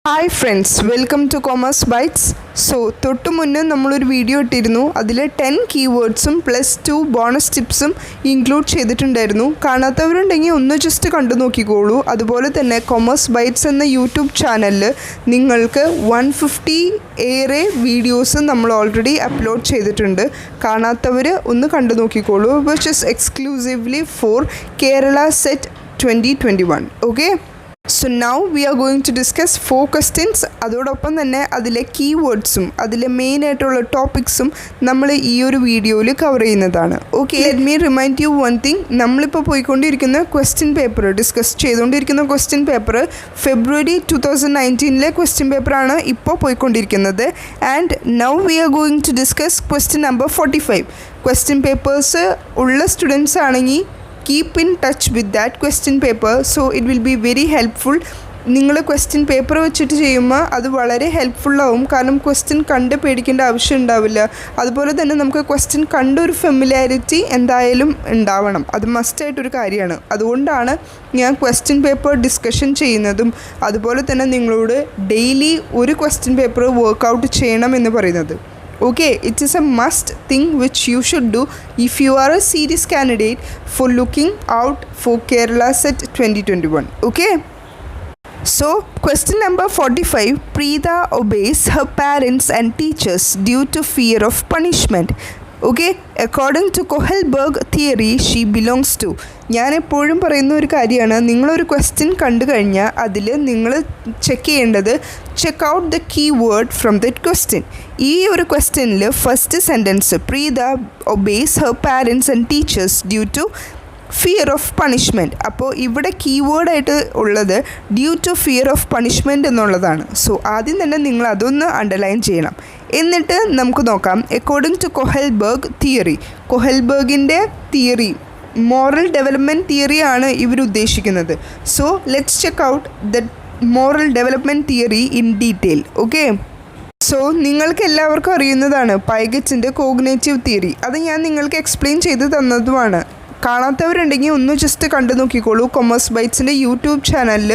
Hi friends, welcome to commerce bites. തൊട്ട് മുന്നേ നമ്മളൊരു വീഡിയോ ഇട്ടിരുന്നു. അതിൽ 10 കീവേഡ്സും +2 ബോണസ് ടിപ്സും ഇൻക്ലൂഡ് ചെയ്തിട്ടുണ്ടായിരുന്നു. കാണാത്തവരുണ്ടെങ്കിൽ ഒന്ന് ജസ്റ്റ് കണ്ടു നോക്കിക്കോളൂ. അതുപോലെ തന്നെ കോമേഴ്സ് ബൈറ്റ്സ് എന്ന യൂട്യൂബ് ചാനലിൽ നിങ്ങൾക്ക് 150 ഏറെ വീഡിയോസ് നമ്മൾ ഓൾറെഡി അപ്ലോഡ് ചെയ്തിട്ടുണ്ട്. കാണാത്തവർ ഒന്ന് കണ്ടു നോക്കിക്കോളൂ. Which is exclusively for Kerala SET 2021. Okay, so now we are going to discuss 4 questions. അതോടൊപ്പം തന്നെ അതിലെ കീവേഡ്സും അതിലെ മെയിനായിട്ടുള്ള ടോപ്പിക്സും നമ്മൾ ഈ ഒരു വീഡിയോയിൽ കവർ ചെയ്യുന്നതാണ്. Okay, let me remind you one thing. നമ്മളിപ്പോൾ പോയിക്കൊണ്ടിരിക്കുന്ന ക്വസ്റ്റ്യൻ പേപ്പർ, ഡിസ്കസ് ചെയ്തുകൊണ്ടിരിക്കുന്ന ക്വസ്റ്റ്യൻ പേപ്പർ ഫെബ്രുവരി 2019 ക്വസ്റ്റ്യൻ പേപ്പറാണ് ഇപ്പോൾ പോയിക്കൊണ്ടിരിക്കുന്നത്. And now we are going to discuss question number 45. Question papers ഉള്ള സ്റ്റുഡൻസ് ആണെങ്കിൽ keep in touch with that question paper. So it will be very helpful. നിങ്ങൾ question paper വെച്ചിട്ട് ചെയ്യുമ്പോൾ അത് വളരെ ഹെൽപ്ഫുള്ളാവും. കാരണം ക്വസ്റ്റ്യൻ കണ്ട് പേടിക്കേണ്ട ആവശ്യം ഉണ്ടാവില്ല. അതുപോലെ തന്നെ നമുക്ക് ക്വസ്റ്റ്യൻ കണ്ടൊരു ഫെമിലിയാരിറ്റി എന്തായാലും ഉണ്ടാവണം. അത് മസ്റ്റായിട്ടൊരു കാര്യമാണ്. അതുകൊണ്ടാണ് ഞാൻ ക്വസ്റ്റ്യൻ പേപ്പർ ഡിസ്കഷൻ ചെയ്യുന്നതും അതുപോലെ തന്നെ നിങ്ങളോട് ഡെയിലി ഒരു ക്വസ്റ്റ്യൻ പേപ്പർ വർക്കൗട്ട് ചെയ്യണം എന്ന് പറയുന്നത്. Okay, it is a must thing which you should do if you are a serious candidate for looking out for Kerala Set 2021. Okay, so question number 45. Preeta obeys her parents and teachers due to fear of punishment. Okay, according to Kohlberg theory she belongs to. ഞാൻ എപ്പോഴും പറയുന്ന ഒരു കാര്യമാണ്, നിങ്ങളൊരു question കണ്ടു കഴിഞ്ഞാൽ അതിൽ നിങ്ങൾ ചെക്ക് ചെയ്യേണ്ടത് check out the keyword from that question. ഈ ഒരു ക്വസ്റ്റ്യനിൽ first sentence Preetha obeys her parents and teachers due to fear of punishment. അപ്പോൾ ഇവിടെ കീവേഡായിട്ട് ഉള്ളത് due to fear of punishment എന്നുള്ളതാണ്. സോ ആദ്യം തന്നെ നിങ്ങൾ അതൊന്ന് അണ്ടർലൈൻ ചെയ്യണം. എന്നിട്ട് നമുക്ക് നോക്കാം അക്കോർഡിംഗ് ടു കൊഹൽബർഗ് തിയറി. കൊഹൽബർഗിൻ്റെ തിയറി മോറൽ ഡെവലപ്മെൻറ്റ് തിയറിയാണ് ഇവർ ഉദ്ദേശിക്കുന്നത്. So let's check out the moral development theory in detail. Okay, so നിങ്ങൾക്ക് എല്ലാവർക്കും അറിയുന്നതാണ് പൈഗറ്റിൻ്റെ കോഗ്നേറ്റീവ് തിയറി. അത് ഞാൻ നിങ്ങൾക്ക് എക്സ്പ്ലെയിൻ ചെയ്ത് തന്നതുമാണ്. കാണാത്തവരുണ്ടെങ്കിൽ ഒന്ന് ജസ്റ്റ് കണ്ടു നോക്കിക്കോളൂ. കൊമേഴ്സ് ബൈറ്റ്സിൻ്റെ യൂട്യൂബ് ചാനലിൽ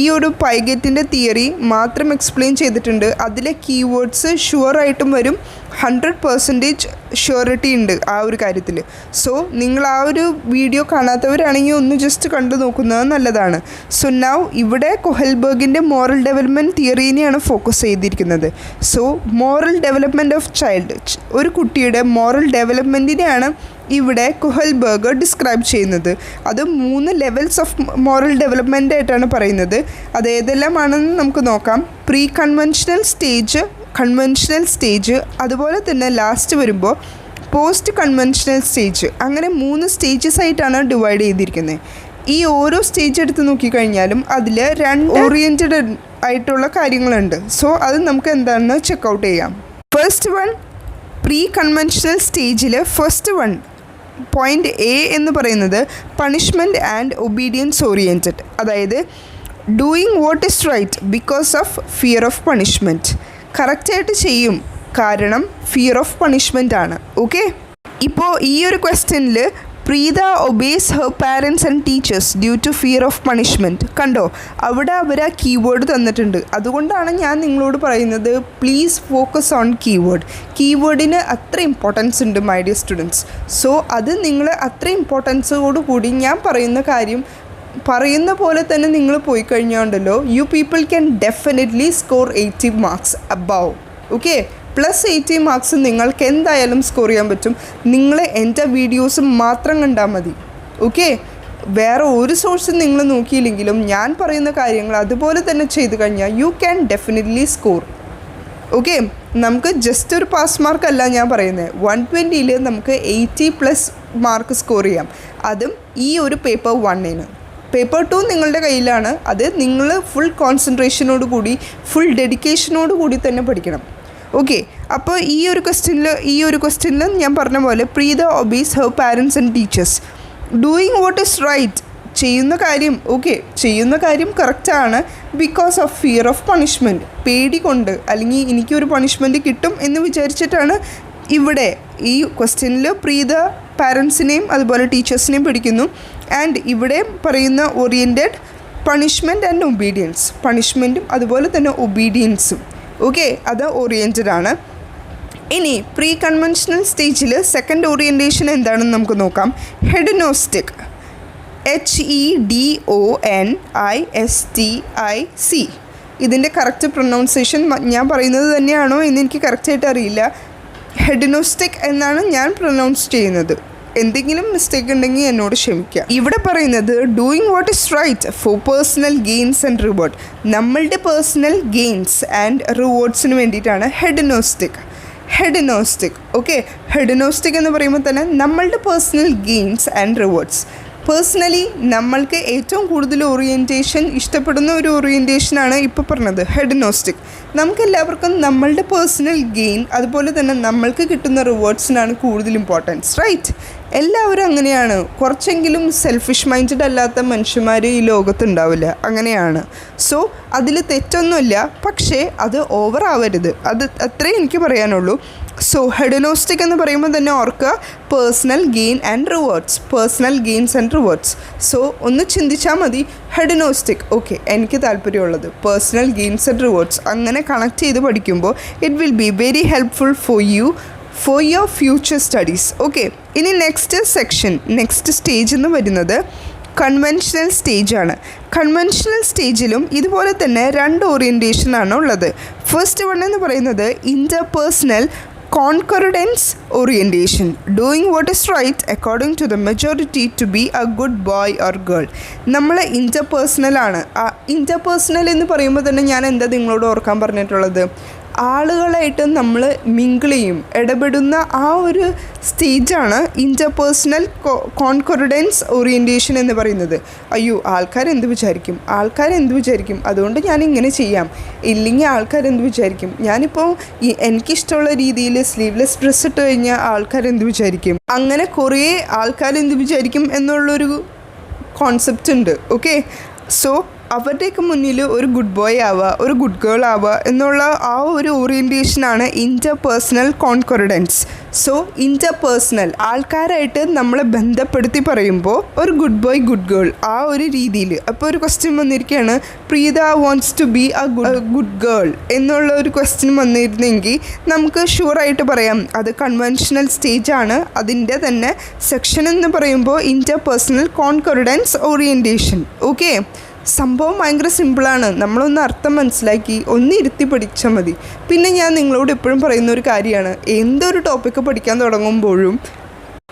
ഈ ഒരു പൈഗറ്റിൻ്റെ തിയറി മാത്രം എക്സ്പ്ലെയിൻ ചെയ്തിട്ടുണ്ട്. അതിലെ കീവേഡ്സ് ഷുവറായിട്ടും വരും. 100% ഷുവറിറ്റി ഉണ്ട് ആ ഒരു കാര്യത്തിൽ. സോ നിങ്ങൾ ആ ഒരു വീഡിയോ കാണാത്തവരാണെങ്കിൽ ഒന്ന് ജസ്റ്റ് കണ്ടു നോക്കുന്നത് നല്ലതാണ്. സോ നൗ ഇവിടെ കൊഹൽബർഗിൻ്റെ മോറൽ ഡെവലപ്മെൻറ്റ് തിയറീനെയാണ് ഫോക്കസ് ചെയ്തിരിക്കുന്നത്. So moral development of child, ഒരു കുട്ടിയുടെ മോറൽ ഡെവലപ്മെൻറ്റിനെയാണ് ഇവിടെ കൊഹൽബർഗ് ഡിസ്ക്രൈബ് ചെയ്യുന്നത്. അത് 3 ലെവൽസ് ഓഫ് മോറൽ ഡെവലപ്മെൻ്റ് ആയിട്ടാണ് പറയുന്നത്. അത് ഏതെല്ലാമാണെന്ന് നമുക്ക് നോക്കാം. Pre conventional stage, conventional stage, അതുപോലെ തന്നെ ലാസ്റ്റ് വരുമ്പോൾ പോസ്റ്റ് കൺവെൻഷണൽ സ്റ്റേജ്. അങ്ങനെ 3 സ്റ്റേജസ് ആയിട്ടാണ് ഡിവൈഡ് ചെയ്തിരിക്കുന്നത്. ഈ ഓരോ സ്റ്റേജ് എടുത്ത് നോക്കിക്കഴിഞ്ഞാലും അതിൽ 2 ഓറിയൻറ്റഡ് ആയിട്ടുള്ള കാര്യങ്ങളുണ്ട്. സോ അത് നമുക്ക് എന്താണെന്ന് ചെക്കൗട്ട് ചെയ്യാം. ഫസ്റ്റ് വൺ, പ്രീ കൺവെൻഷണൽ സ്റ്റേജിൽ ഫസ്റ്റ് വൺ പോയിൻ്റ് എ എന്ന് പറയുന്നത് പണിഷ്മെൻറ്റ് ആൻഡ് ഒബീഡിയൻസ് ഓറിയൻറ്റഡ്. അതായത് doing what is right because of fear of punishment. കറക്റ്റായിട്ട് ചെയ്യും, കാരണം ഫിയർ ഓഫ് പണിഷ്മെൻ്റ് ആണ്. ഓക്കെ, ഇപ്പോൾ ഈ ഒരു ക്വസ്റ്റ്യനിൽ Preetha obeys her parents and teachers due to fear of punishment. കണ്ടോ, അവിടെ അവർ ആ കീവേഡ് തന്നിട്ടുണ്ട്. അതുകൊണ്ടാണ് ഞാൻ നിങ്ങളോട് പറയുന്നത് പ്ലീസ് ഫോക്കസ് ഓൺ കീവേഡ്. കീവേഡിന് അത്ര ഇമ്പോർട്ടൻസ് ഉണ്ട് മൈ ഡിയർ സ്റ്റുഡൻസ്. സോ അത് നിങ്ങൾ അത്ര ഇമ്പോർട്ടൻസോടു കൂടി ഞാൻ പറയുന്ന കാര്യം പറയുന്ന പോലെ തന്നെ നിങ്ങൾ പോയി കഴിഞ്ഞാണ്ടല്ലോ, you people can definitely score 80 marks above. Okay, +80 marks നിങ്ങൾക്ക് എന്തായാലും സ്കോർ ചെയ്യാൻ പറ്റും. നിങ്ങൾ എൻ്റെ വീഡിയോസ് മാത്രം കണ്ടാൽ മതി. ഓക്കെ, വേറെ ഒരു സോഴ്സും നിങ്ങൾ നോക്കിയില്ലെങ്കിലും ഞാൻ പറയുന്ന കാര്യങ്ങൾ അതുപോലെ തന്നെ ചെയ്ത് കഴിഞ്ഞാൽ you can definitely score. Okay, നമുക്ക് ജസ്റ്റ് ഒരു പാസ് മാർക്കല്ല ഞാൻ പറയുന്നത്. 120ൽ നമുക്ക് 80+ മാർക്ക് സ്കോർ ചെയ്യാം. അതും ഈ ഒരു പേപ്പർ 1-ന്. പേപ്പർ 2 നിങ്ങളുടെ കയ്യിലാണ്. അത് നിങ്ങൾ ഫുൾ കോൺസെൻട്രേഷനോട് കൂടി ഫുൾ ഡെഡിക്കേഷനോട് കൂടി തന്നെ പഠിക്കണം. ഓക്കെ, അപ്പോൾ ഈ ഒരു ക്വസ്റ്റ്യനിൽ ഞാൻ പറഞ്ഞ പോലെ Preetha obeys her parents and teachers. Doing what is right, ചെയ്യുന്ന കാര്യം ഓക്കെ, ചെയ്യുന്ന കാര്യം കറക്റ്റാണ്. Because of fear of punishment, പേടി കൊണ്ട്, അല്ലെങ്കിൽ എനിക്കൊരു പണിഷ്മെൻറ്റ് കിട്ടും എന്ന് വിചാരിച്ചിട്ടാണ് ഇവിടെ ഈ ക്വസ്റ്റ്യനിൽ പ്രീത പാരൻസിനെയും അതുപോലെ ടീച്ചേഴ്സിനെയും പഠിക്കുന്നു. ആൻഡ് ഇവിടെ പറയുന്ന ഓറിയൻറ്റഡ് പണിഷ്മെൻറ്റ് ആൻഡ് ഒബീഡിയൻസ്, പണിഷ്മെൻറ്റും അതുപോലെ തന്നെ ഒബീഡിയൻസും. ഓക്കെ, അത് ഓറിയൻറ്റഡ് ആണ്. ഇനി പ്രീ കൺവെൻഷണൽ സ്റ്റേജിൽ സെക്കൻഡ് ഓറിയൻറ്റേഷൻ എന്താണെന്ന് നമുക്ക് നോക്കാം. ഹെഡനോസ്റ്റിക്, HEDONISTIC. ഇതിൻ്റെ കറക്റ്റ് പ്രൊനൗൺസിയേഷൻ ഞാൻ പറയുന്നത് തന്നെയാണോ എന്ന് എനിക്ക് കറക്റ്റായിട്ട് അറിയില്ല. ഹെഡനോസ്റ്റിക് എന്നാണ് ഞാൻ പ്രൊനൗൺസ് ചെയ്യുന്നത്. എന്തെങ്കിലും മിസ്റ്റേക്ക് ഉണ്ടെങ്കിൽ എന്നോട് ക്ഷമിക്കുക. ഇവിടെ പറയുന്നത് doing what is right for personal gains and reward. നമ്മളുടെ പേഴ്സണൽ ഗെയിൻസ് ആൻഡ് റിവാർഡ്സിന് വേണ്ടിയിട്ടാണ് ഹെഡനോസ്റ്റിക്. ഓക്കെ, ഹെഡനോസ്റ്റിക് എന്ന് പറയുമ്പോൾ തന്നെ നമ്മളുടെ personal gains and rewards. Personally നമ്മൾക്ക് ഏറ്റവും കൂടുതൽ ഓറിയൻറ്റേഷൻ ഇഷ്ടപ്പെടുന്ന ഒരു ഓറിയൻറ്റേഷനാണ് ഇപ്പോൾ പറഞ്ഞത്, ഹെഡനോസ്റ്റിക്. നമുക്കെല്ലാവർക്കും നമ്മളുടെ പേഴ്സണൽ ഗെയിൻ അതുപോലെ തന്നെ നമ്മൾക്ക് കിട്ടുന്ന റിവാർഡ്സിനാണ് കൂടുതൽ ഇമ്പോർട്ടൻസ്, റൈറ്റ്? എല്ലാവരും അങ്ങനെയാണ്. കുറച്ചെങ്കിലും സെൽഫിഷ് മൈൻഡഡ് അല്ലാത്ത മനുഷ്യന്മാർ ഈ ലോകത്തുണ്ടാവില്ല, അങ്ങനെയാണ്. സോ അതിൽ തെറ്റൊന്നുമില്ല, പക്ഷേ അത് ഓവർ ആവരുത്, അത് അത്രേ എനിക്ക് പറയാനുള്ളൂ. സോ ഹെഡനോസ്റ്റിക് എന്ന് പറയുമ്പോൾ തന്നെ ഓർക്കുക, personal gain and rewards, personal gains and rewards. So ഒന്ന് ചിന്തിച്ചാൽ മതി, ഹെഡനോസ്റ്റിക്, ഓക്കെ, എനിക്ക് താല്പര്യമുള്ളത് പേഴ്സണൽ ഗെയിൻസ് ആൻഡ് റിവാർഡ്സ്. അങ്ങനെ കണക്ട് ചെയ്ത് പഠിക്കുമ്പോൾ it will be very helpful for your future studies. Okay, ഇനി നെക്സ്റ്റ് സെക്ഷൻ, നെക്സ്റ്റ് സ്റ്റേജ് എന്ന് വരുന്നത് കൺവെൻഷണൽ സ്റ്റേജാണ്. കൺവെൻഷണൽ സ്റ്റേജിലും ഇതുപോലെ തന്നെ 2 ഓറിയൻറ്റേഷനാണ് ഉള്ളത്. ഫസ്റ്റ് വൺ എന്ന് പറയുന്നത് interpersonal concordance orientation, doing what is right according to the majority to be a good boy or girl. നമ്മൾ ഇൻ്റർപേഴ്സണലാണ്. ഇൻ്റർപേഴ്സണൽ എന്ന് പറയുമ്പോൾ തന്നെ ഞാൻ എന്താ നിങ്ങളോട് ഓർക്കാൻ പറഞ്ഞിട്ടുള്ളത്, ആളുകളായിട്ട് നമ്മൾ മിങ്കിൾ ചെയ്യും, ഇടപെടുന്ന ആ ഒരു സ്റ്റേജാണ് ഇൻ്റർപേഴ്സണൽ കോൺകോർഡൻസ് ഓറിയൻറ്റേഷൻ എന്ന് പറയുന്നത്. അയ്യോ, ആൾക്കാരെന്ത് വിചാരിക്കും, അതുകൊണ്ട് ഞാൻ ഇങ്ങനെ ചെയ്യാം, ഇല്ലെങ്കിൽ ആൾക്കാരെന്ത് വിചാരിക്കും, ഞാനിപ്പോൾ എനിക്കിഷ്ടമുള്ള രീതിയിൽ സ്ലീവ്ലെസ് ഡ്രസ്സ് ഇട്ട് കഴിഞ്ഞാൽ ആൾക്കാരെന്ത് വിചാരിക്കും, അങ്ങനെ കുറേ ആൾക്കാരെന്ത് വിചാരിക്കും എന്നുള്ളൊരു കോൺസെപ്റ്റ് ഉണ്ട്. ഓക്കെ, സോ അവരുടെയൊക്കെ മുന്നിൽ ഒരു ഗുഡ് ബോയ് ആവുക, ഒരു ഗുഡ് ഗേൾ ആവുക എന്നുള്ള ആ ഒരു ഓറിയൻറ്റേഷനാണ് ഇൻ്റർപേഴ്സണൽ കോൺകോർഡൻസ്. സോ ഇൻ്റർപേഴ്സണൽ ആൾക്കാരായിട്ട് നമ്മളെ ബന്ധപ്പെടുത്തി പറയുമ്പോൾ ഒരു ഗുഡ് ബോയ് ഗുഡ് ഗേൾ ആ ഒരു രീതിയിൽ. അപ്പോൾ ഒരു ക്വസ്റ്റ്യൻ വന്നിരിക്കുകയാണ്, Preetha wants to be a good girl എന്നുള്ള ഒരു ക്വസ്റ്റ്യൻ വന്നിരുന്നെങ്കിൽ നമുക്ക് ഷുവറായിട്ട് പറയാം അത് കൺവെൻഷണൽ സ്റ്റേജാണ്. അതിൻ്റെ തന്നെ സെക്ഷൻ എന്ന് പറയുമ്പോൾ ഇൻ്റർപേഴ്സണൽ കോൺകോർഡൻസ് ഓറിയൻറ്റേഷൻ. ഓക്കെ, സംഭവം ഭയങ്കര സിമ്പിളാണ്. നമ്മളൊന്ന് അർത്ഥം മനസ്സിലാക്കി ഒന്ന് ഇരുത്തി പഠിച്ചാൽ മതി. പിന്നെ ഞാൻ നിങ്ങളോട് എപ്പോഴും പറയുന്ന ഒരു കാര്യമാണ്, എന്തൊരു ടോപ്പിക്ക് പഠിക്കാൻ തുടങ്ങുമ്പോഴും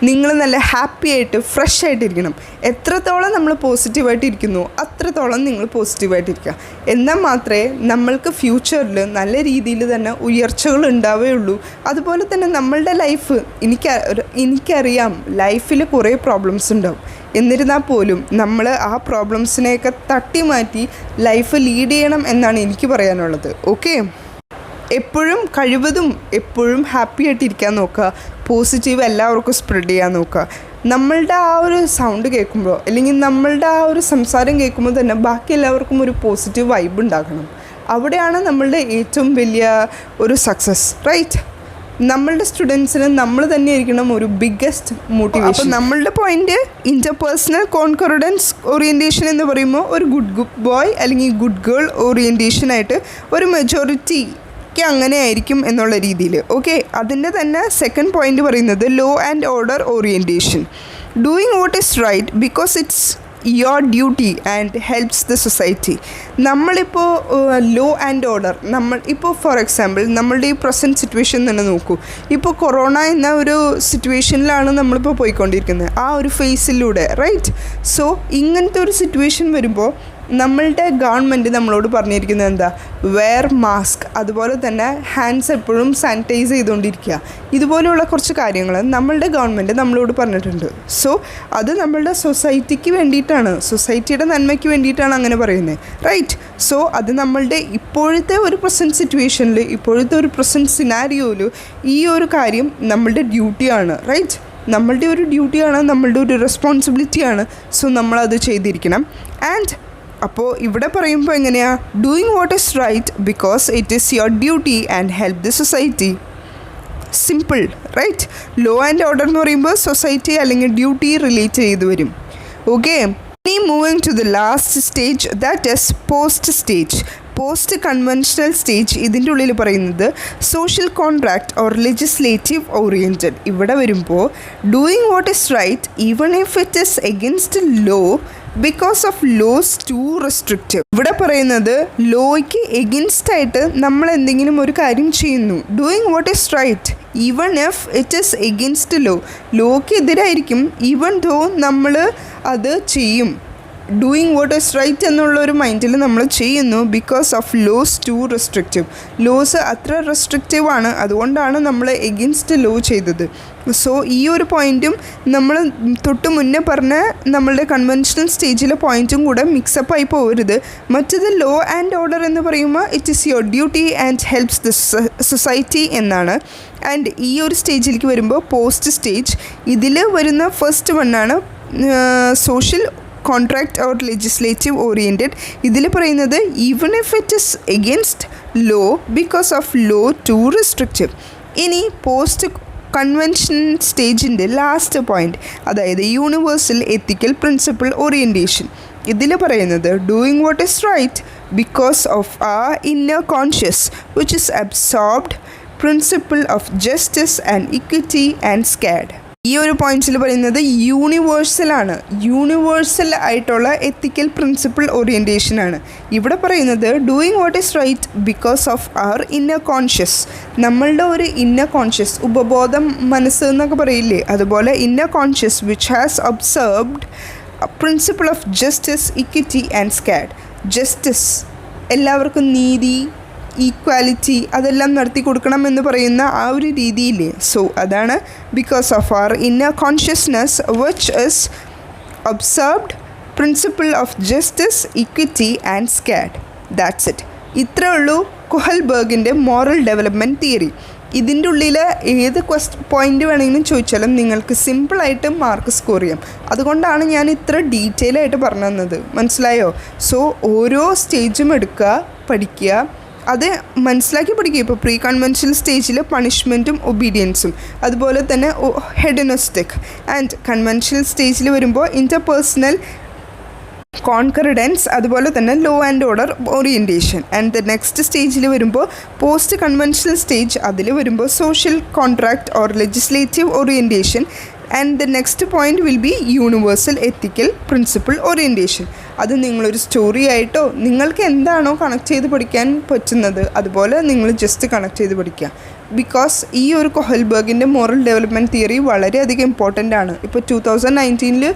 നിങ്ങൾ നല്ല ഹാപ്പി ആയിട്ട് ഫ്രഷ് ആയിട്ടിരിക്കണം. എത്രത്തോളം നമ്മൾ പോസിറ്റീവായിട്ടിരിക്കുന്നു അത്രത്തോളം നിങ്ങൾ പോസിറ്റീവായിട്ടിരിക്കുക. എന്നാൽ മാത്രമേ നമ്മൾക്ക് ഫ്യൂച്ചറിൽ നല്ല രീതിയിൽ തന്നെ ഉയർച്ചകൾ ഉണ്ടാവുകയുള്ളൂ. അതുപോലെ തന്നെ നമ്മളുടെ ലൈഫ്, എനിക്കറിയാം ലൈഫിൽ കുറേ പ്രോബ്ലംസ് ഉണ്ടാവും. എന്നിരുന്നാൽ പോലും നമ്മൾ ആ പ്രോബ്ലംസിനെയൊക്കെ തട്ടി മാറ്റി ലൈഫ് ലീഡ് ചെയ്യണം എന്നാണ് എനിക്ക് പറയാനുള്ളത്. ഓക്കെ, കഴിവതും എപ്പോഴും ഹാപ്പി ആയിട്ടിരിക്കാൻ നോക്കുക, പോസിറ്റീവ് എല്ലാവർക്കും സ്പ്രെഡ് ചെയ്യാൻ നോക്കുക. നമ്മളുടെ ആ ഒരു സൗണ്ട് കേൾക്കുമ്പോൾ അല്ലെങ്കിൽ നമ്മളുടെ ആ ഒരു സംസാരം കേൾക്കുമ്പോൾ തന്നെ ബാക്കി എല്ലാവർക്കും ഒരു പോസിറ്റീവ് വൈബ് ഉണ്ടാകണം. അവിടെയാണ് നമ്മളുടെ ഏറ്റവും വലിയ ഒരു സക്സസ്, റൈറ്റ്? നമ്മളുടെ സ്റ്റുഡൻസിന് നമ്മൾ തന്നെ ആയിരിക്കണം ഒരു ബിഗ്ഗസ്റ്റ് മോട്ടിവേഷൻ. അപ്പോൾ നമ്മളുടെ പോയിന്റ് ഇൻ്റർപേഴ്സണൽ കോൺകോർഡൻസ് ഓറിയൻറ്റേഷൻ എന്ന് പറയുമ്പോൾ ഒരു ഗുഡ് ബോയ് അല്ലെങ്കിൽ ഗുഡ് ഗേൾ ഓറിയൻറ്റേഷനായിട്ട് ഒരു മെജോറിറ്റിക്ക് അങ്ങനെ ആയിരിക്കും എന്നുള്ള രീതിയിൽ. ഓക്കെ, അതിൻ്റെ തന്നെ സെക്കൻഡ് പോയിന്റ് പറയുന്നത് law and order orientation, doing what is right because it's your duty and helps the society. നമ്മളിപ്പോൾ ലോ ആൻഡ് ഓർഡർ, ഇപ്പോൾ ഫോർ എക്സാമ്പിൾ നമ്മളുടെ ഈ പ്രസൻറ്റ് സിറ്റുവേഷൻ തന്നെ നോക്കൂ. ഇപ്പോൾ കൊറോണ എന്ന ഒരു സിറ്റുവേഷനിലാണ് നമ്മളിപ്പോൾ പോയിക്കൊണ്ടിരിക്കുന്നത്, ആ ഒരു ഫേസിലൂടെ, റൈറ്റ്? സോ ഇങ്ങനത്തെ ഒരു സിറ്റുവേഷൻ വരുമ്പോൾ നമ്മളുടെ ഗവൺമെൻറ് നമ്മളോട് പറഞ്ഞിരിക്കുന്നത് എന്താ? വെയർ മാസ്ക്, അതുപോലെ തന്നെ ഹാൻഡ്സ് എപ്പോഴും സാനിറ്റൈസ് ചെയ്തുകൊണ്ടിരിക്കുക. ഇതുപോലെയുള്ള കുറച്ച് കാര്യങ്ങൾ നമ്മളുടെ ഗവൺമെൻറ് നമ്മളോട് പറഞ്ഞിട്ടുണ്ട്. സോ അത് നമ്മളുടെ സൊസൈറ്റിക്ക് വേണ്ടിയിട്ടാണ്, സൊസൈറ്റിയുടെ നന്മയ്ക്ക് വേണ്ടിയിട്ടാണ് അങ്ങനെ പറയുന്നത്, റൈറ്റ്? സോ അത് നമ്മളുടെ ഇപ്പോഴത്തെ ഒരു പ്രസൻറ്റ് സിറ്റുവേഷനിൽ, ഇപ്പോഴത്തെ ഒരു പ്രസൻറ്റ് സിനാരിയോയിൽ ഈ ഒരു കാര്യം നമ്മളുടെ ഡ്യൂട്ടിയാണ്, റൈറ്റ്? നമ്മളുടെ ഒരു ഡ്യൂട്ടിയാണ്, നമ്മളുടെ ഒരു റെസ്പോൺസിബിലിറ്റിയാണ്. സോ നമ്മളത് ചെയ്തിരിക്കണം. ആൻഡ് അപ്പോൾ ഇവിടെ പറയുമ്പോൾ എങ്ങനെയാണ്? Doing what is right because it is your duty and help the society. Simple, right? Law and order എന്ന് പറയുമ്പോൾ സൊസൈറ്റി അല്ലെങ്കിൽ ഡ്യൂട്ടി റിലേറ്റ് ചെയ്ത് വരും. Okay, Moving to the last stage, that is post stage. Post conventional stage ഇതിൻ്റെ ഉള്ളിൽ പറയുന്നത് social contract or legislative oriented. ഇവിടെ വരുമ്പോൾ doing what is right even if it is against law because of laws too restrictive. ഇവിടെ പറയുന്നത് ലോയ്ക്ക് against ആയിട്ട് നമ്മൾ എന്തെങ്കിലും ഒരു കാര്യം ചെയ്യുന്നു. Doing what is right even if it is against ലോയ്ക്ക് എതിരായിരിക്കും, ഈവൺ ദോ നമ്മൾ അത് ചെയ്യും. ഡൂയിങ് വാട്ട് ഇസ് റൈറ്റ് എന്നുള്ളൊരു മൈൻഡിൽ നമ്മൾ ചെയ്യുന്നു because of laws too restrictive. Laws അത്ര റെസ്ട്രിക്റ്റീവ് ആണ്, അതുകൊണ്ടാണ് നമ്മൾ എഗൻസ്റ്റ് ലോ ചെയ്തത്. സോ ഈ ഒരു പോയിൻറ്റും നമ്മൾ തൊട്ട് മുന്നേ പറഞ്ഞ നമ്മളുടെ കൺവെൻഷണൽ സ്റ്റേജിലെ പോയിൻറ്റും കൂടെ മിക്സപ്പ് ആയി പോകരുത്. മറ്റത് ലോ ആൻഡ് ഓർഡർ എന്ന് പറയുമ്പോൾ it is your duty and helps the society എന്നാണ്. ആൻഡ് ഈ ഒരു സ്റ്റേജിലേക്ക് വരുമ്പോൾ പോസ്റ്റ് സ്റ്റേജ്, ഇതിൽ വരുന്ന ഫസ്റ്റ് വണ്ണാണ് social contract or legislative oriented. ഇതിൽ പറയുന്നത് even if it is against law because of law too restrictive. ഇനി പോസ്റ്റ് കൺവെൻഷൻ സ്റ്റേജിൻ്റെ ലാസ്റ്റ് പോയിൻറ്റ്, അതായത് യൂണിവേഴ്സൽ എത്തിക്കൽ പ്രിൻസിപ്പിൾ ഓറിയൻറ്റേഷൻ. ഇതിൽ പറയുന്നത് doing what is right because of our inner conscious which is absorbed principle of justice and equity and squad. ഈ ഒരു പോയിൻറ്റ്സിൽ പറയുന്നത് യൂണിവേഴ്സലാണ്, universal ആയിട്ടുള്ള എത്തിക്കൽ principle ഓറിയൻറ്റേഷനാണ്. ഇവിടെ പറയുന്നത് doing what is right because of our inner conscious. നമ്മളുടെ ഒരു ഇന്നർ കോൺഷ്യസ്, ഉപബോധം മനസ്സ് എന്നൊക്കെ പറയില്ലേ, അതുപോലെ inner conscious which has observed principle of justice, equity and scad. Justice, എല്ലാവർക്കും നീതി, ഈക്വാലിറ്റി അതെല്ലാം നടത്തി കൊടുക്കണം എന്ന് പറയുന്ന ആ ഒരു രീതിയില്ലേ. സോ അതാണ് because of our inner consciousness which is observed principle of justice, equity and scad. That's it. ഇത്രേ ഉള്ളൂ കൊഹൽബർഗിൻ്റെ മോറൽ ഡെവലപ്മെൻറ്റ് തിയറി. ഇതിൻ്റെ ഉള്ളിൽ ഏത് പോയിൻ്റ് വേണമെങ്കിലും ചോദിച്ചാലും നിങ്ങൾക്ക് സിമ്പിളായിട്ട് മാർക്ക് സ്കോർ ചെയ്യാം. അതുകൊണ്ടാണ് ഞാൻ ഇത്ര ഡീറ്റെയിൽ ആയിട്ട് പറഞ്ഞു തന്നത്. മനസ്സിലായോ? സോ ഓരോ സ്റ്റേജും എടുക്കുക, പഠിക്കുക, അത് മനസ്സിലാക്കി പഠിക്കുക. ഇപ്പോൾ പ്രീ കൺവെൻഷണൽ സ്റ്റേജിൽ പണിഷ്മെൻറ്റും ഒബീഡിയൻസും, അതുപോലെ തന്നെ ഹെഡനിസ്റ്റിക്. ആൻഡ് കൺവെൻഷണൽ സ്റ്റേജിൽ വരുമ്പോൾ ഇൻ്റർപേഴ്സണൽ കോൺകറഡൻസ്, അതുപോലെ തന്നെ law and order orientation. And the next സ്റ്റേജിൽ വരുമ്പോൾ പോസ്റ്റ് കൺവെൻഷണൽ സ്റ്റേജ്, അതിൽ വരുമ്പോൾ social contract or legislative orientation. And the next point will be universal ethical principle orientation. അത് നിങ്ങളൊരു സ്റ്റോറി ആയിട്ടോ നിങ്ങൾക്ക് എന്താണോ കണക്ട് ചെയ്ത് പഠിക്കാൻ പറ്റുന്നത് അതുപോലെ നിങ്ങൾ ജസ്റ്റ് കണക്ട് ചെയ്ത് പഠിക്കുക. ബിക്കോസ് ഈ ഒരു കൊഹൽബർഗിൻ്റെ മോറൽ ഡെവലപ്മെൻറ്റ് തിയറി വളരെയധികം ഇമ്പോർട്ടൻ്റ് ആണ്. ഇപ്പോൾ 2019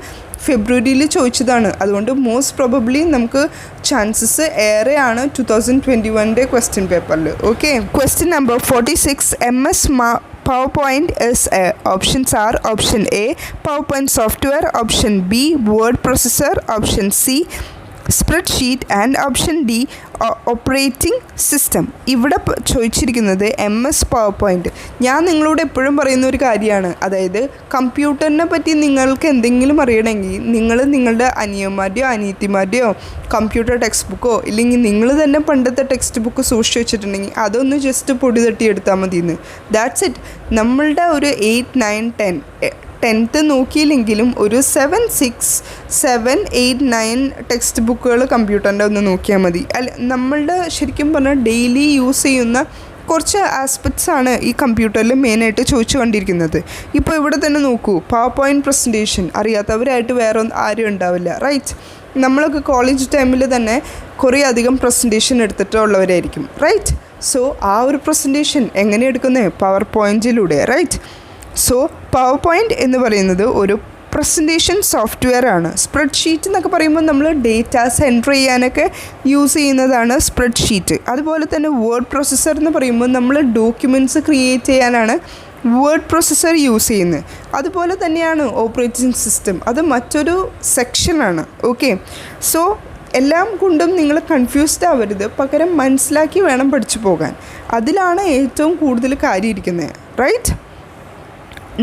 ഫെബ്രുവരിയിൽ ചോദിച്ചതാണ്. അതുകൊണ്ട് മോസ്റ്റ് പ്രോബബ്ലി നമുക്ക് ചാൻസസ് ഏറെയാണ് 2021 ക്വസ്റ്റ്യൻ പേപ്പറിൽ. Okay, question number 46. MS PowerPoint is a. Options are option A PowerPoint software, option B word processor, option C spreadsheet and option D operating system. ഇവിടെ ചോദിച്ചിരിക്കുന്നത് MS PowerPoint. ഞാൻ നിങ്ങളോട് എപ്പോഴും പറയുന്ന ഒരു കാര്യമാണ്, അതായത് കമ്പ്യൂട്ടറിനെ പറ്റി നിങ്ങൾക്ക് എന്തെങ്കിലും അറിയണമെങ്കിൽ നിങ്ങൾ നിങ്ങളുടെ അനിയന്മാരുടെയോ അനിയത്തിമാരുടെയോ കമ്പ്യൂട്ടർ ടെക്സ്റ്റ് ബുക്കോ ഇല്ലെങ്കിൽ നിങ്ങൾ തന്നെ പണ്ടത്തെ ടെക്സ്റ്റ് ബുക്ക് സൂക്ഷിച്ച് വെച്ചിട്ടുണ്ടെങ്കിൽ അതൊന്ന് ജസ്റ്റ് പൊടി തട്ടിയെടുത്താൽ മതിയെന്ന്. That's it. നമ്മളുടെ ഒരു 8, 9, 10th നോക്കിയില്ലെങ്കിലും ഒരു 7, 6, 7, 8, 9 ടെക്സ്റ്റ് ബുക്കുകൾ കമ്പ്യൂട്ടറിൻ്റെ ഒന്ന് നോക്കിയാൽ മതി. നമ്മളുടെ ശരിക്കും പറഞ്ഞാൽ ഡെയിലി യൂസ് ചെയ്യുന്ന കുറച്ച് ആസ്പെക്ട്സ് ആണ് ഈ കമ്പ്യൂട്ടറിൽ മെയിനായിട്ട് ചോദിച്ചു കണ്ടിരിക്കുന്നത്. ഇപ്പോൾ ഇവിടെ തന്നെ നോക്കൂ, PowerPoint പ്രസൻറ്റേഷൻ അറിയാത്തവരായിട്ട് വേറെ ആരും ഉണ്ടാവില്ല, റൈറ്റ്? നമ്മളൊക്കെ കോളേജ് ടൈമിൽ തന്നെ കുറേ അധികം പ്രസൻറ്റേഷൻ എടുത്തിട്ടുള്ളവരായിരിക്കും, റൈറ്റ്? സോ ആ ഒരു പ്രസൻറ്റേഷൻ എങ്ങനെ എടുക്കുന്നത്? PowerPointലൂടെ, റൈറ്റ്? സോ PowerPoint എന്ന് പറയുന്നത് ഒരു പ്രസൻറ്റേഷൻ സോഫ്റ്റ്വെയർ ആണ്. സ്പ്രെഡ്ഷീറ്റ് എന്നൊക്കെ പറയുമ്പോൾ നമ്മൾ ഡേറ്റാസ് എൻറ്റർ ചെയ്യാനൊക്കെ യൂസ് ചെയ്യുന്നതാണ് സ്പ്രെഡ്ഷീറ്റ്. അതുപോലെ തന്നെ വേർഡ് പ്രോസസ്സർ എന്ന് പറയുമ്പോൾ നമ്മൾ ഡോക്യുമെൻറ്റ്സ് ക്രിയേറ്റ് ചെയ്യാനാണ് വേർഡ് പ്രോസസ്സർ യൂസ് ചെയ്യുന്നത്. അതുപോലെ തന്നെയാണ് ഓപ്പറേറ്റിംഗ് സിസ്റ്റം, അത് മറ്റൊരു സെക്ഷനാണ്. ഓക്കെ, സോ എല്ലാം കൊണ്ടും നിങ്ങൾ കൺഫ്യൂസ്ഡ് ആവരുത്, പകരം മനസ്സിലാക്കി വേണം പഠിച്ചു പോകാൻ. അതിലാണ് ഏറ്റവും കൂടുതൽ കാര്യം ഇരിക്കുന്നത്, right?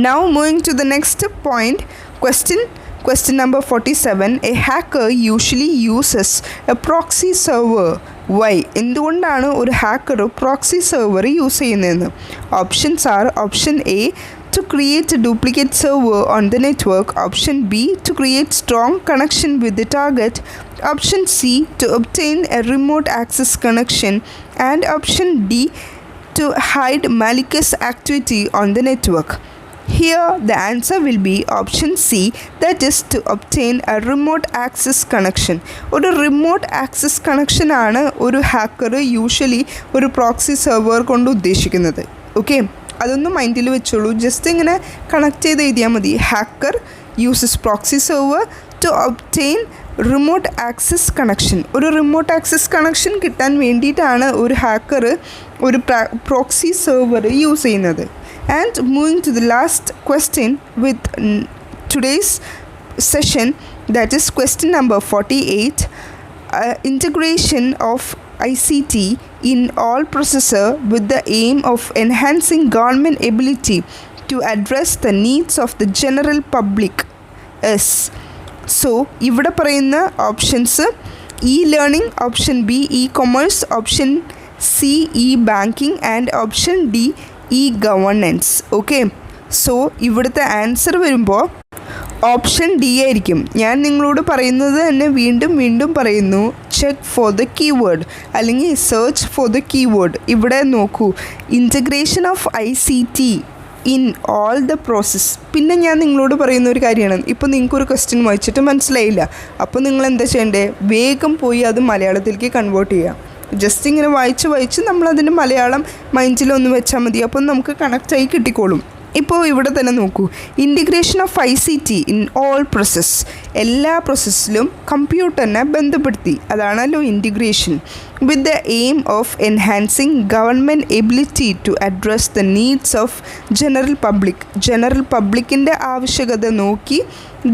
Now moving to the next point, question number 47. A hacker usually uses a proxy server. Why? എന്തുകൊണ്ടാണ് ഒരു ഹാക്കർ പ്രോക്സി സെർവർ യൂസ് ചെയ്യുന്നതെന്ന്? Options are option A to create a duplicate server on the network. Option B, to create strong connection with the target. Option C, to obtain a remote access connection. And option D, to hide malicious activity on the network. Here the answer will be option C, that is to obtain a remote access connection. ഒരു remote access connection ആണ് ഒരു hacker usually ഒരു proxy server കൊണ്ട് ഉദ്ദേശിക്കുന്നത്. Okay, അതൊന്ന് മൈൻഡിൽ വെച്ചോളൂ. Just ഇങ്ങനെ കണക്ട് ചെയ്ത് എഴുതിയാൽ മതി. Hacker uses proxy server to obtain remote access connection. ഒരു റിമോട്ട് ആക്സസ് കണക്ഷൻ കിട്ടാൻ വേണ്ടിയിട്ടാണ് ഒരു ഹാക്കർ ഒരു പ്രോക്സി സെർവർ യൂസ് ചെയ്യുന്നത്. And moving to the last question with today's session, that is question number 48. Integration of ICT in all processor with the aim of enhancing government ability to address the needs of the general public is. So ഇവിടെ പറയുന്ന options e-learning, option B e-commerce, option C e-banking and option D e-governance. Okay, so ഇവിടുത്തെ answer വരുമ്പോൾ option D ആയിരിക്കും. ഞാൻ നിങ്ങളോട് പറയുന്നത് തന്നെ വീണ്ടും വീണ്ടും പറയുന്നു, ചെക്ക് ഫോർ ദ കീവേഡ് അല്ലെങ്കിൽ സെർച്ച് ഫോർ ദ കീവേഡ്. ഇവിടെ നോക്കൂ, integration of ICT in all the process. പിന്നെ ഞാൻ നിങ്ങളോട് പറയുന്ന ഒരു കാര്യമാണ്, ഇപ്പോൾ നിങ്ങൾക്കൊരു ക്വസ്റ്റ്യൻ വായിച്ചിട്ട് മനസ്സിലായില്ല, അപ്പോൾ നിങ്ങൾ എന്താ ചെയ്യേണ്ടത്, വേഗം പോയി അത് മലയാളത്തിലേക്ക് കൺവേർട്ട് ചെയ്യുക. ജസ്റ്റ് ഇങ്ങനെ വായിച്ച് നമ്മളതിൻ്റെ മലയാളം മൈൻഡിലൊന്ന് വെച്ചാൽ മതി, അപ്പോൾ നമുക്ക് കണക്റ്റായി കിട്ടിക്കോളും. ഇപ്പോൾ ഇവിടെ തന്നെ നോക്കൂ, integration of ICT in all process. എല്ലാ പ്രോസസ്സിലും കമ്പ്യൂട്ടറിനെ ബന്ധപ്പെടുത്തി, അതാണല്ലോ integration. With the aim of enhancing government ability to address the needs of general public. General പബ്ലിക്കിൻ്റെ ആവശ്യകത നോക്കി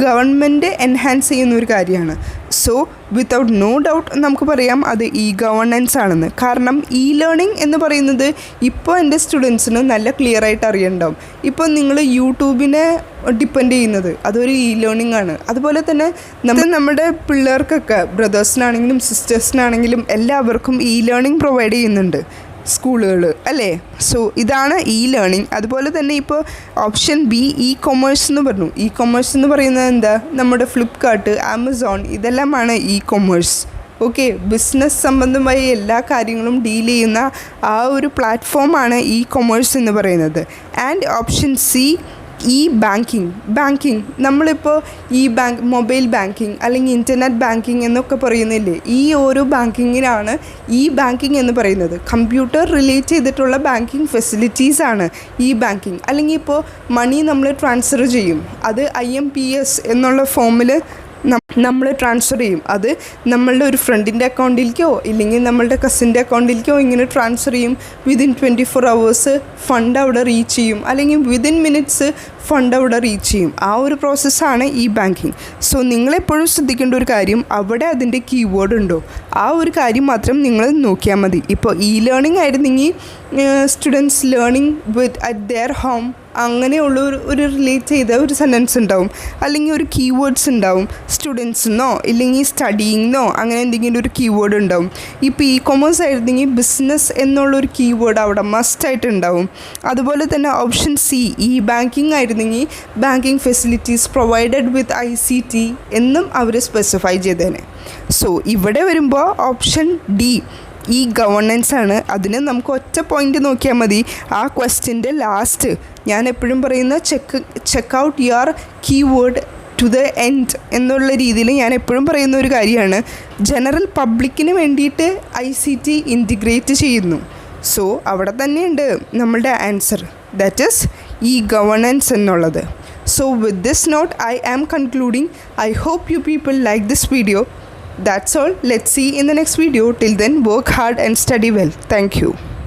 ഗവൺമെൻറ് എൻഹാൻസ് ചെയ്യുന്ന ഒരു കാര്യമാണ്. സോ വിത്തൗട്ട് നോ ഡൗട്ട് നമുക്ക് പറയാം അത് e-governance ആണെന്ന്. കാരണം e-learning എന്ന് പറയുന്നത് ഇപ്പോൾ എൻ്റെ സ്റ്റുഡൻസിന് നല്ല ക്ലിയർ ആയിട്ട് അറിയണ്ടാവും. ഇപ്പോൾ നിങ്ങൾ യൂട്യൂബിനെ ഡിപ്പെൻഡ് ചെയ്യുന്നത് അതൊരു e-learning ആണ്. അതുപോലെ തന്നെ നമ്മുടെ പിള്ളേർക്കൊക്കെ ബ്രദേഴ്സിനാണെങ്കിലും സിസ്റ്റേഴ്സിനാണെങ്കിലും എല്ലാവർക്കും e-learning പ്രൊവൈഡ് ചെയ്യുന്നുണ്ട് സ്കൂളുകൾ, അല്ലേ? സോ ഇതാണ് e-learning. അതുപോലെ തന്നെ ഇപ്പോൾ ഓപ്ഷൻ ബി e-commerce എന്ന് പറഞ്ഞു. e-commerce എന്ന് പറയുന്നത് എന്താ, നമ്മുടെ ഫ്ലിപ്കാർട്ട്, ആമസോൺ ഇതെല്ലാമാണ് e-commerce. ഓക്കെ, ബിസിനസ് സംബന്ധമായ എല്ലാ കാര്യങ്ങളും ഡീൽ ചെയ്യുന്ന ആ ഒരു പ്ലാറ്റ്ഫോമാണ് e-commerce എന്ന് പറയുന്നത്. And option C banking. നമ്മളിപ്പോൾ മൊബൈൽ ബാങ്കിങ് അല്ലെങ്കിൽ ഇൻ്റർനെറ്റ് ബാങ്കിങ് എന്നൊക്കെ പറയുന്നില്ലേ, ഈ ഓരോ ബാങ്കിങ്ങിനാണ് ബാങ്കിങ് എന്ന് പറയുന്നത്. കമ്പ്യൂട്ടർ റിലേറ്റ് ചെയ്തിട്ടുള്ള ബാങ്കിങ് ഫെസിലിറ്റീസാണ് ബാങ്കിങ്. അല്ലെങ്കിൽ ഇപ്പോൾ മണി നമ്മൾ ട്രാൻസ്ഫർ ചെയ്യും, അത് IMPS എന്നുള്ള ഫോമിൽ നമ്മൾ ട്രാൻസ്ഫർ ചെയ്യും. അത് നമ്മളുടെ ഒരു ഫ്രണ്ടിൻ്റെ അക്കൗണ്ടിലേക്കോ ഇല്ലെങ്കിൽ നമ്മളുടെ കസിൻ്റെ അക്കൗണ്ടിലേക്കോ ഇങ്ങനെ ട്രാൻസ്ഫർ ചെയ്യും. വിതിൻ 24 hours ഫണ്ട് അവിടെ റീച്ച് ചെയ്യും, അല്ലെങ്കിൽ വിതിൻ മിനിറ്റ്സ് ഫണ്ട് അവിടെ റീച്ച് ചെയ്യും. ആ ഒരു പ്രോസസ്സാണ് ബാങ്കിങ്. സോ നിങ്ങളെപ്പോഴും ശ്രദ്ധിക്കേണ്ട ഒരു കാര്യം, അവിടെ അതിൻ്റെ കീവേഡ് ഉണ്ടോ, ആ ഒരു കാര്യം മാത്രം നിങ്ങൾ നോക്കിയാൽ മതി. ഇപ്പോൾ e-learning ആയിരുന്നെങ്കിൽ students learning with at there home, അങ്ങനെയുള്ള ഒരു റിലേറ്റ് ചെയ്ത ഒരു സെൻറ്റൻസ് ഉണ്ടാവും, അല്ലെങ്കിൽ ഒരു കീവേഡ്സ് ഉണ്ടാവും. സ്റ്റുഡൻസിന്നോ ഇല്ലെങ്കിൽ സ്റ്റഡിയിങ്ങോ അങ്ങനെ എന്തെങ്കിലും ഒരു കീവേഡ് ഉണ്ടാവും. ഇപ്പോൾ e-commerce ആയിരുന്നെങ്കിൽ ബിസിനസ് എന്നുള്ളൊരു കീവേഡ് അവിടെ മസ്റ്റായിട്ട് ഉണ്ടാവും. അതുപോലെ തന്നെ ഓപ്ഷൻ സി ബാങ്കിങ് ആയിരുന്നെങ്കിൽ ബാങ്കിങ് ഫെസിലിറ്റീസ് പ്രൊവൈഡഡ് വിത്ത് ICT എന്നും അവർ സ്പെസിഫൈ ചെയ്തേനെ. സോ ഇവിടെ വരുമ്പോൾ ഓപ്ഷൻ ഡി e-governance ആണ്. അതിന് നമുക്ക് ഒറ്റ പോയിൻ്റ് നോക്കിയാൽ മതി. ആ ക്വസ്റ്റ്യൻ്റെ ലാസ്റ്റ് ഞാൻ എപ്പോഴും പറയുന്ന check out your keyword to the end എന്നുള്ള രീതിയിൽ ഞാൻ എപ്പോഴും പറയുന്ന ഒരു കാര്യമാണ്. ജനറൽ പബ്ലിക്കിന് വേണ്ടിയിട്ട് ICT ഇൻറ്റിഗ്രേറ്റ് ചെയ്യുന്നു. സോ അവിടെ തന്നെയുണ്ട് നമ്മളുടെ ആൻസർ, ദാറ്റ് ഈസ് e-governance എന്നുള്ളത്. So with this note I am concluding. I hope you people like this video. That's all. Let's see in the next video. Till then, work hard and study well. Thank you.